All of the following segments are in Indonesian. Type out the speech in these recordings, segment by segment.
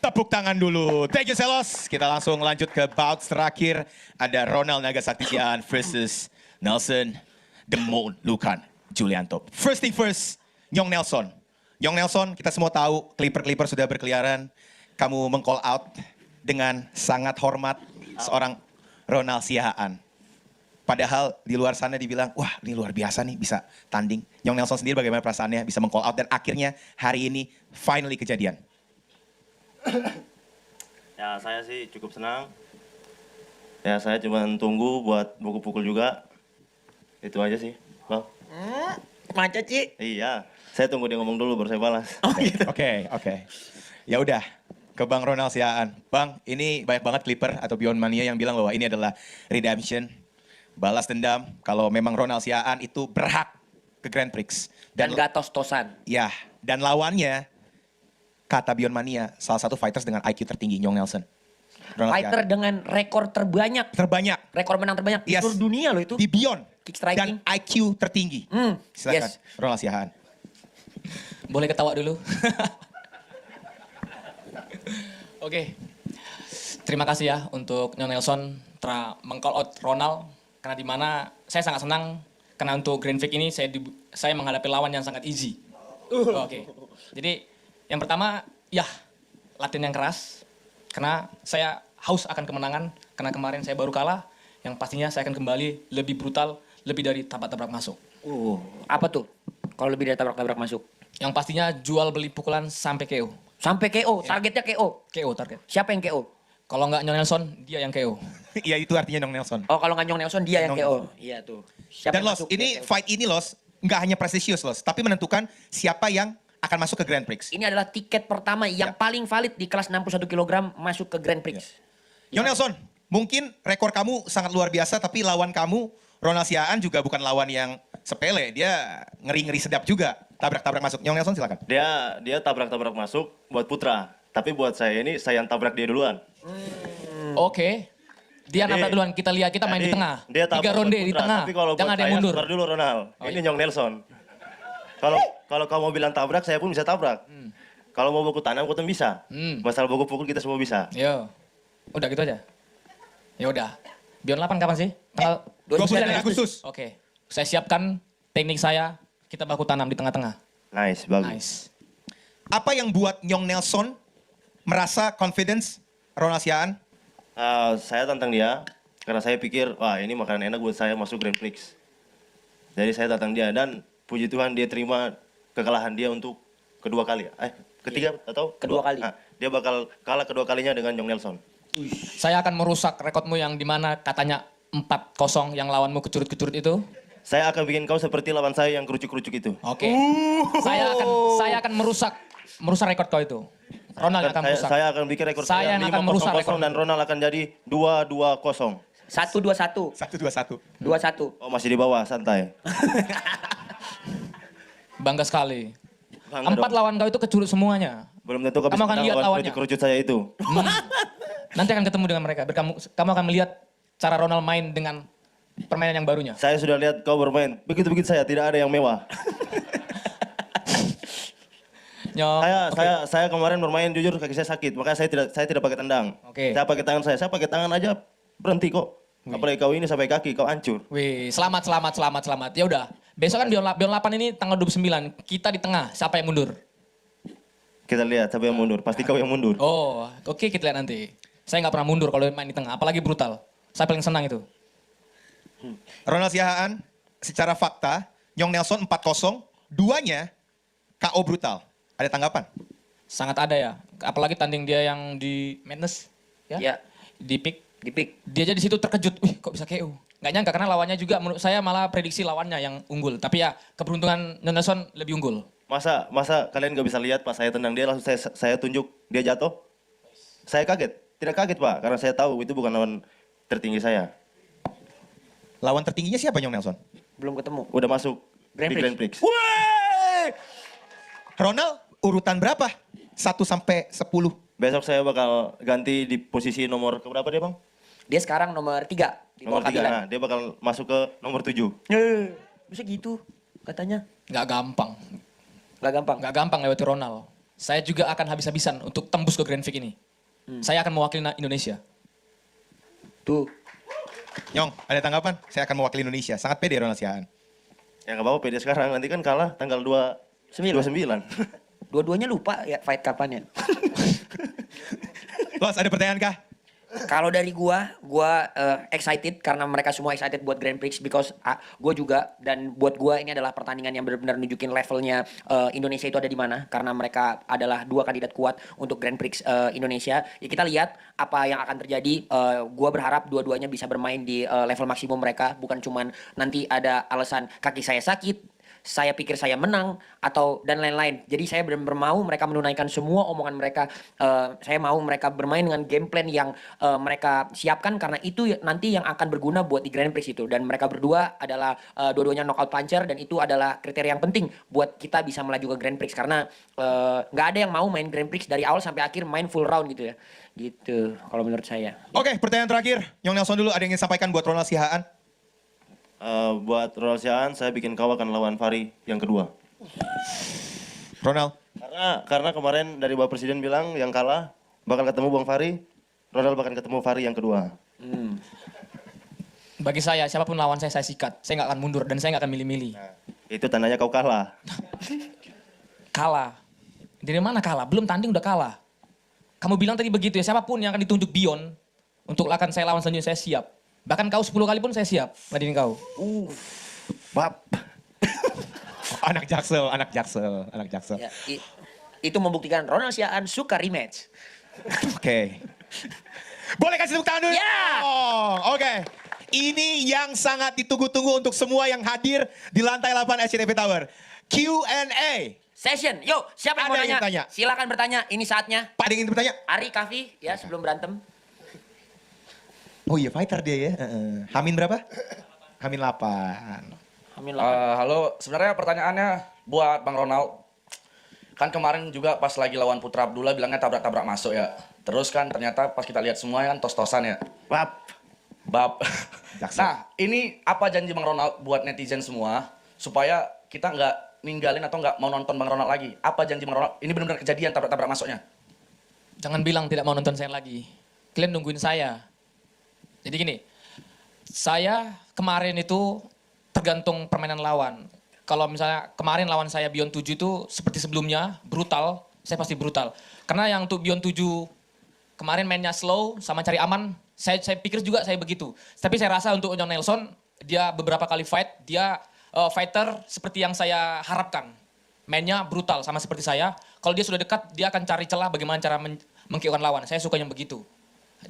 Tepuk tangan dulu. Thank you Selos. Kita langsung lanjut ke bouts terakhir. Ada Ronald Nagasaktian versus Nelson Demon Lukan Julianto. First thing first, Nyong Nelson. Nyong Nelson, kita semua tahu Clipper sudah berkeliaran. Kamu meng-call out dengan sangat hormat seorang Ronald Siahaan. Padahal di luar sana dibilang, wah ini luar biasa nih bisa tanding. Nyong Nelson sendiri bagaimana perasaannya bisa meng-call out dan akhirnya hari ini finally kejadian. Ya saya sih cukup senang. Ya saya cuma tunggu buat pukul-pukul juga. Itu aja sih, Bang. Macet sih. Iya, saya tunggu dia ngomong dulu baru saya balas. Oh gitu. Oke. Ya udah, ke Bang Ronald Siahaan. Bang, ini banyak banget Clipper atau Beyond Mania yang bilang bahwa ini adalah redemption, balas dendam. Kalau memang Ronald Siahaan itu berhak ke Grand Prix. Dan gak tos-tosan. Ya, dan lawannya kata Beyond Mania, salah satu fighters dengan IQ tertinggi, Nyong Nelson. Ronald Fighter Siahaan. dengan rekor terbanyak. Terbanyak. Rekor menang terbanyak di Yes. seluruh dunia loh itu. Di Beyond. Kick striking. Dan IQ tertinggi. Silakan, Yes. Ronald Siahaan. Boleh ketawa dulu? Oke. Terima kasih ya untuk Nyong Nelson telah meng-call out Ronald. Karena di mana saya sangat senang karena untuk Grand Prix ini saya menghadapi lawan yang sangat easy. Oke. Jadi yang pertama ya latihan yang keras. Karena saya haus akan kemenangan. Karena kemarin saya baru kalah. Yang pastinya saya akan kembali lebih brutal, lebih dari tabrak-tabrak masuk. Apa tuh? Kalau lebih dari tabrak-tabrak masuk. Yang pastinya jual beli pukulan sampai KO. Sampai KO, targetnya KO. KO target. Siapa yang KO? Kalau nggak Nyong Nelson, dia yang KO. Iya itu artinya Nyong Nelson. Oh kalau nggak Nyong Nelson dia yang Nyong KO. Nelson. Iya tuh. Siapa Dan yang Los, masuk, ini dia KO. fight ini Los, nggak hanya prestisius Los, tapi menentukan siapa yang akan masuk ke Grand Prix. Ini adalah tiket pertama yang paling valid di kelas 61 kg masuk ke Grand Prix. Nyong Nelson, mungkin rekor kamu sangat luar biasa, tapi lawan kamu, Ronald Siahaan juga bukan lawan yang sepele. Dia ngeri-ngeri sedap juga. Tabrak-tabrak masuk. Nyong Nelson silakan. Dia tabrak-tabrak masuk buat Putra. Tapi buat saya ini saya yang tabrak dia duluan. Oke. Dia Jadi- nabrak duluan, kita lihat, kita main di Jadi, tengah. Dia 3 tabrak ronde buat di Putra, tengah. Tapi kalau Jangan buat ada yang saya, mundur. sabar dulu Ronald. Oh, Ini iya. Nyong Nelson. Kalau kamu bilang tabrak, saya pun bisa tabrak. Kalau mau baku tanam, kita bisa. Masalah baku pukul kita semua bisa. Yo. Udah gitu aja. Ya udah. Beyond 8 kapan sih? Tanggal 29 ya? Agustus. Oke. Saya siapkan teknik saya, kita baku tanam di tengah-tengah. Nice, bagus. Nice. Apa yang buat Nyong Nelson merasa confidence Ronald Siahaan? Saya tantang dia karena saya pikir wah ini makanan enak buat saya masuk Grand Prix. Jadi saya tantang dia dan puji Tuhan dia terima kekalahan dia untuk kedua kali. Ketiga atau Kedua kali. Dia bakal kalah kedua kalinya dengan Nyong Nelson. Saya akan merusak rekodmu yang dimana katanya 4-0 yang lawanmu kecurut-kecurut itu. Saya akan bikin kau seperti lawan saya yang kerucuk-kerucuk itu. Oke. Saya akan merusak rekod kau itu. Ronald yang akan merusak. Saya akan bikin rekor Saya yang akan merusak 5-0 rekor. dan Ronald akan jadi 2-2-0. 1-2-1. 1-2-1. 2-1. Oh masih di bawah, santai. Bangga sekali. Bangga 4 dong. lawan kau itu kecurut semuanya. Belum tentu kau bisa Kamu akan menang lihat lawan lawannya. kerucuk-kerucut saya itu. Nanti akan ketemu dengan mereka. Kamu akan melihat cara Ronald main dengan permainan yang barunya. Saya sudah lihat kau bermain. Begitu-begitu saya, tidak ada yang mewah. Nyong, oke. Saya kemarin bermain jujur kaki saya sakit, makanya saya tidak pakai tendang. Oke. Saya pakai tangan saya pakai tangan aja berhenti kok. Apalagi kau ini sampai kaki kau hancur. Wih, selamat. Ya udah. Besok kan Beyond 8 ini tanggal 29. Kita di tengah. Siapa yang mundur? Kita lihat siapa yang mundur, pasti kau yang mundur. Oh, oke kita lihat nanti. Saya nggak pernah mundur kalau main di tengah, apalagi brutal. Saya paling senang itu. Ronald Siahaan, secara fakta, Nyong Nelson 4-0, duanya KO brutal. Ada tanggapan? Sangat ada ya. Apalagi tanding dia yang di Madness. Ya. Di pick. Di pick. Dia jadi situ terkejut. Wih kok bisa KO? Nggak nyangka karena lawannya juga menurut saya malah prediksi lawannya yang unggul. Tapi ya keberuntungan Nyong Nelson lebih unggul. Masa kalian gak bisa lihat pas saya tendang dia langsung saya tunjuk dia jatuh? Saya kaget. Tidak kaget Pak, karena saya tahu itu bukan lawan tertinggi saya. Lawan tertingginya siapa Nyong Nelson? Belum ketemu. Udah masuk Grand di Prix. Grand Prix. Wey! Ronald urutan berapa? 1 sampai 10. Besok saya bakal ganti di posisi nomor keberapa dia Bang? Dia sekarang nomor 3. Di Nomor bawah 3, Kabilan. nah, dia bakal masuk ke nomor 7. Bisa gitu katanya. Nggak gampang. Gak gampang. Nggak gampang lewati Ronald. saya juga akan habis-habisan untuk tembus ke Grand Prix ini. Saya akan mewakili Indonesia. Tuh. Nyong, ada tanggapan? Saya akan mewakili Indonesia. Sangat pede Ronald Siahaan. Ya nggak apa-apa pede sekarang, nanti kan kalah tanggal 29. Dua-duanya lupa ya fight kapan ya. Los, ada pertanyaan kah? Kalau dari gua excited karena mereka semua excited buat Grand Prix because gua juga, dan buat gua ini adalah pertandingan yang benar-benar nunjukin levelnya Indonesia itu ada di mana, karena mereka adalah dua kandidat kuat untuk Grand Prix Indonesia. Ya kita lihat apa yang akan terjadi. Gua berharap dua-duanya bisa bermain di level maksimum mereka, bukan cuman nanti ada alasan kaki saya sakit, saya pikir saya menang atau dan lain-lain. Jadi saya benar-benar mau mereka menunaikan semua omongan mereka. Saya mau mereka bermain dengan game plan yang mereka siapkan, karena itu nanti yang akan berguna buat di Grand Prix itu. Dan mereka berdua adalah dua-duanya knockout puncher, dan itu adalah kriteria yang penting buat kita bisa melaju ke Grand Prix, karena nggak ada yang mau main Grand Prix dari awal sampai akhir main full round gitu ya. Gitu kalau menurut saya. Oke, pertanyaan terakhir. Nyong Nelson dulu, ada yang ingin sampaikan buat Ronald Siahaan? Buat Ronald Siahaan, saya bikin kau akan lawan Fahri yang kedua. Ronald? Karena kemarin dari Bapak Presiden bilang yang kalah bakal ketemu Bang Fahri, Ronald bakal ketemu Fahri yang kedua. Bagi saya, siapapun lawan saya sikat. Saya nggak akan mundur dan saya nggak akan milih-milih. Nah, itu tandanya kau kalah. Kalah. Dari mana kalah? Belum tanding udah kalah. Kamu bilang tadi begitu ya, siapapun yang akan ditunjuk Bion untuk akan saya lawan selanjutnya, saya siap. Bahkan kau 10 kali pun saya siap ngadinin kau. Bab. Anak Jaksel, anak Jaksel, anak Jaksel. Ya, itu membuktikan Ronald Siahaan suka rematch. Oke. Boleh kasih tepuk tangan dulu? Ya. Oke. Ini yang sangat ditunggu-tunggu untuk semua yang hadir di lantai 8 SCTV Tower. Q&A. Session, yuk siapa yang mau Ada yang nanya? tanya. Silakan bertanya, ini saatnya. Pak, ada yang ingin bertanya? Ari, Kavi, ya sebelum berantem. Oh iya, fighter dia ya. Hamin berapa? Hamin 8. Amin lah. Halo, sebenarnya pertanyaannya buat Bang Ronald. Kan kemarin juga pas lagi lawan Putra Abdullah bilangnya tabrak-tabrak masuk ya. Terus kan ternyata pas kita lihat semua kan tos-tosan ya. Bab. Jaksel. Nah, ini apa janji Bang Ronald buat netizen semua supaya kita nggak ninggalin atau nggak mau nonton Bang Ronald lagi? Apa janji Bang Ronald? Ini benar-benar kejadian tabrak-tabrak masuknya. Jangan bilang tidak mau nonton saya lagi. Kalian nungguin saya. Jadi gini, saya kemarin itu tergantung permainan lawan. Kalau misalnya kemarin lawan saya Beyond 7 itu seperti sebelumnya, brutal, saya pasti brutal. Karena yang untuk Beyond 7 kemarin mainnya slow sama cari aman, saya pikir juga saya begitu. Tapi saya rasa untuk Nyong Nelson, dia beberapa kali fight, dia fighter seperti yang saya harapkan. Mainnya brutal sama seperti saya. Kalau dia sudah dekat, dia akan cari celah bagaimana cara mengkiukan lawan. Saya suka yang begitu.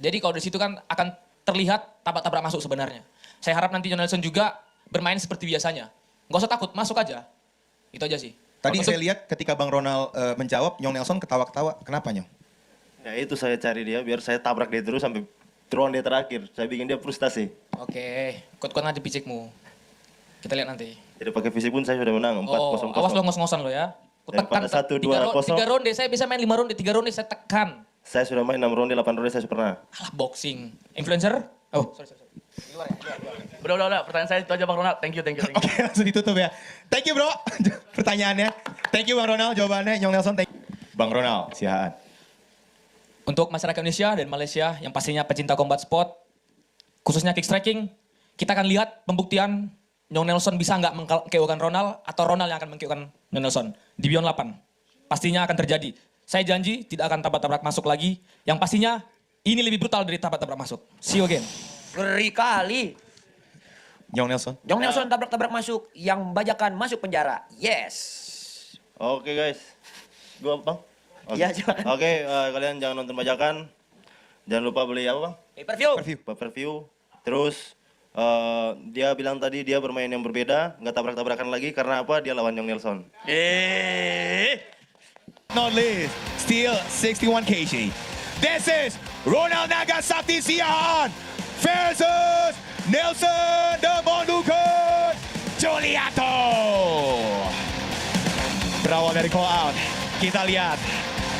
Jadi kalau di situ kan akan terlihat tabrak-tabrak masuk sebenarnya. Saya harap nanti Nyong Nelson juga bermain seperti biasanya. Nggak usah takut, masuk aja. Itu aja sih. Tadi saya lihat ketika Bang Ronald menjawab, Nyong Nelson ketawa-ketawa. Kenapa, Nyong? Ya itu saya cari dia biar saya tabrak dia terus sampai round dia terakhir. Saya bikin dia frustasi. Oke, kuat-kuat aja pisikmu. Kita lihat nanti. Jadi pakai fisik pun saya sudah menang 4-0. Awas lo ngos-ngosan lo ya. Daripada 1-2-0. 3 ronde, saya bisa main 5 ronde, 3 ronde saya tekan. Saya sudah main 6 ronde, 8 ronde saya sudah pernah. Alah boxing. Influencer? Oh, sorry. Udah, pertanyaan saya itu aja Bang Ronald. Thank you. Oke, langsung ditutup ya. Thank you, bro. Pertanyaannya. Thank you, Bang Ronald. Jawabannya, Nyong Nelson. Thank you. Bang Ronald, Siahaan. Untuk masyarakat Indonesia dan Malaysia yang pastinya pecinta combat sport, khususnya kick striking, kita akan lihat pembuktian Nyong Nelson bisa nggak mengkeokan Ronald atau Ronald yang akan mengkeokan Nyong Nelson di Beyond 8. Pastinya akan terjadi. Saya janji tidak akan tabrak-tabrak masuk lagi. Yang pastinya ini lebih brutal dari tabrak-tabrak masuk. See you again. Ngeri kali. Nyong Nelson. Nyong Nelson tabrak-tabrak masuk, yang bajakan masuk penjara. Yes. Oke guys. Gua Bang. Iya, silakan. Oke, kalian jangan nonton bajakan. Jangan lupa beli apa Bang? Pay-per-view. Pay-per-view. Terus dia bilang tadi dia bermain yang berbeda, nggak tabrak-tabrakan lagi karena apa? Dia lawan Nyong Nelson. Not least, still 61 kg. This is Ronald Nagasakti Siahaan versus Nelson Demolukan Julianto. Berawal dari call out, kita lihat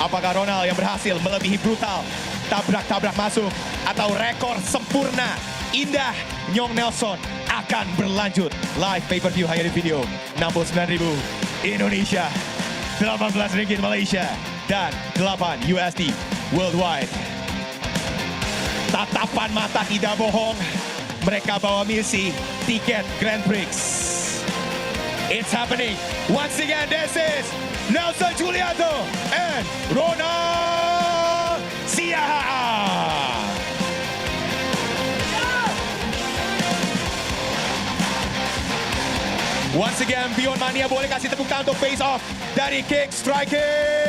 apakah Ronald yang berhasil melebihi brutal tabrak-tabrak masuk atau rekor sempurna indah Nyong Nelson akan berlanjut live pay-per-view hanya di video 69.000 Indonesia, 18 ringgit Malaysia. dan 8 USD worldwide. Tatapan mata tidak bohong. Mereka bawa misi tiket Grand Prix. It's happening. Once again, this is Nelson Julianto and Ronald Siahaan. Once again, Beyond Mania boleh kasih tepuk tangan untuk face off dari Kick Striking.